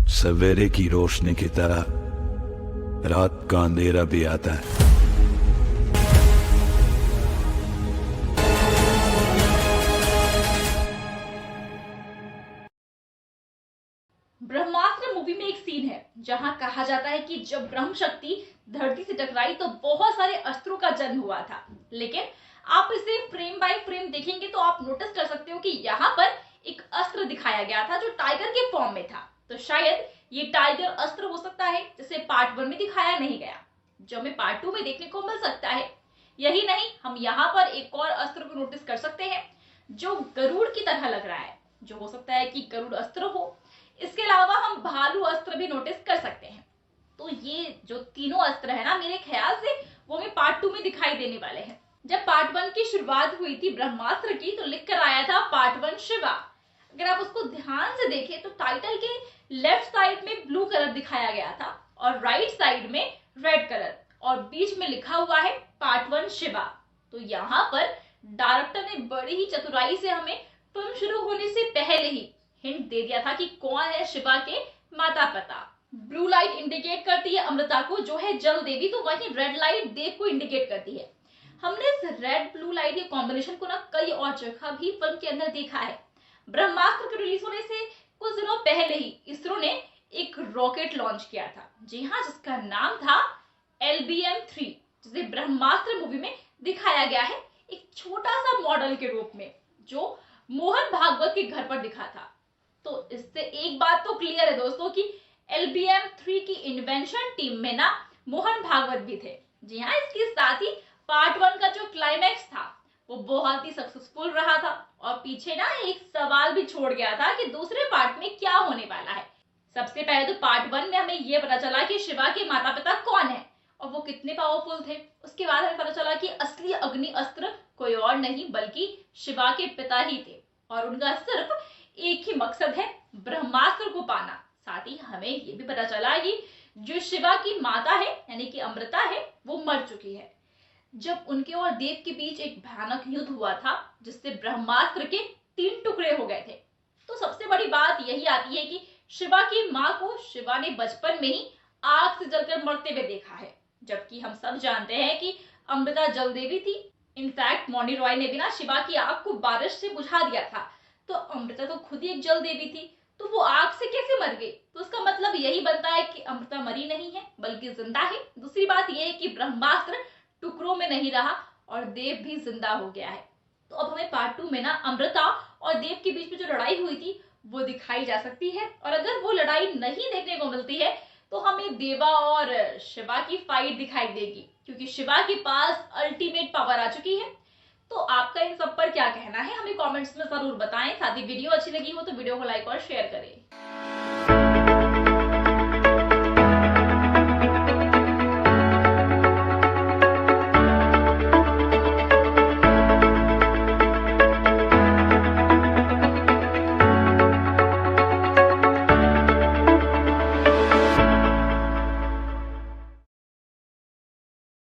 सवेरे की रोशनी की तरह रात का अंधेरा भी आता है। ब्रह्मास्त्र मूवी में एक सीन है जहां कहा जाता है कि जब ब्रह्म शक्ति धरती से टकराई तो बहुत सारे अस्त्रों का जन्म हुआ था। लेकिन आप इसे फ्रेम बाय फ्रेम देखेंगे तो आप नोटिस कर सकते हो कि यहाँ पर एक अस्त्र दिखाया गया था जो टाइगर के फॉर्म में था। तो शायद ये टाइगर अस्त्र हो सकता है जिसे पार्ट 1 में दिखाया नहीं गया, जो हमें पार्ट 2 में देखने को मिल सकता है। यही नहीं, हम यहाँ पर एक और अस्त्र को नोटिस कर सकते हैं जो गरुड़ की तरह लग रहा है, जो हो सकता है कि गरुड़ अस्त्र हो। इसके अलावा हम भालू अस्त्र भी नोटिस कर सकते हैं। तो ये जो तीनों अस्त्र है ना, मेरे ख्याल से वो हमें पार्ट 2 में दिखाई देने वाले हैं। जब पार्ट 1 की शुरुआत हुई थी ब्रह्मास्त्र की तो लिख कर आया था पार्ट 1 शिवा। अगर आप उसको ध्यान से देखें तो टाइटल के लेफ्ट साइड में ब्लू कलर दिखाया गया था और राइट साइड में रेड कलर, और बीच में लिखा हुआ है पार्ट 1 शिवा। तो यहाँ पर डायरेक्टर ने बड़ी ही चतुराई से हमें फिल्म शुरू होने से पहले ही हिंट दे दिया था कि कौन है शिवा के माता पिता। ब्लू लाइट इंडिकेट करती है अमृता को जो है जल देवी, तो वहीं रेड लाइट देव को इंडिकेट करती है। हमने इस रेड ब्लू लाइट के कॉम्बिनेशन को ना कई और जगह भी फिल्म के अंदर देखा है। ब्रह्मास्त्र के रिलीज होने से कुछ दिनों पहले ही इसरो ने एक रॉकेट लॉन्च किया था, जी हाँ, जिसका नाम था LBM-3, जिसे ब्रह्मास्त्र मूवी में दिखाया गया है एक छोटा सा मॉडल के रूप में, जो मोहन भागवत के घर पर दिखा था। तो इससे एक बात तो क्लियर है दोस्तों कि LBM-3 की इन्वेंशन टीम में ना मोहन भागवत भी थे। जी हाँ, इसके साथ ही पार्ट 1 का जो क्लाइमैक्स था वो बहुत ही सक्सेसफुल रहा था और पीछे ना एक सवाल भी छोड़ गया था कि दूसरे पार्ट में क्या होने वाला है। सबसे पहले तो पार्ट 1 में हमें यह पता चला कि शिवा के माता पिता कौन है और वो कितने पावरफुल थे। उसके बाद हमें पता चला कि असली अग्नि अस्त्र कोई और नहीं बल्कि शिवा के पिता ही थे और उनका सिर्फ एक ही मकसद है, ब्रह्मास्त्र को पाना। साथ ही हमें यह भी पता चला कि जो शिवा की माता है यानी कि अमृता है वो मर चुकी है जब उनके और देव के बीच एक भयानक युद्ध हुआ था जिससे ब्रह्मास्त्र के 3 टुकड़े हो गए थे। तो सबसे बड़ी बात यही आती है कि शिवा की मां को शिवा ने बचपन में ही आग से जलकर मरते हुए देखा है, जबकि हम सब जानते हैं कि अमृता जल देवी थी। इनफैक्ट मौनी रॉय ने भी ना शिवा की आग को बारिश से बुझा दिया था। तो अमृता तो खुद ही एक जल देवी थी, तो वो आग से कैसे मर गई? तो उसका मतलब यही बनता है कि अमृता मरी नहीं है बल्कि जिंदा है। दूसरी बात यह है कि ब्रह्मास्त्र टुकड़ों में नहीं रहा और देव भी जिंदा हो गया है। तो अब हमें पार्ट 2 में ना अमृता और देव के बीच में जो लड़ाई हुई थी वो दिखाई जा सकती है, और अगर वो लड़ाई नहीं देखने को मिलती है तो हमें देवा और शिवा की फाइट दिखाई देगी, क्योंकि शिवा के पास अल्टीमेट पावर आ चुकी है। तो आपका इन सब पर क्या कहना है हमें कमेंट्स में जरूर बताएं। साथ ही वीडियो अच्छी लगी हो तो वीडियो को लाइक और शेयर करें।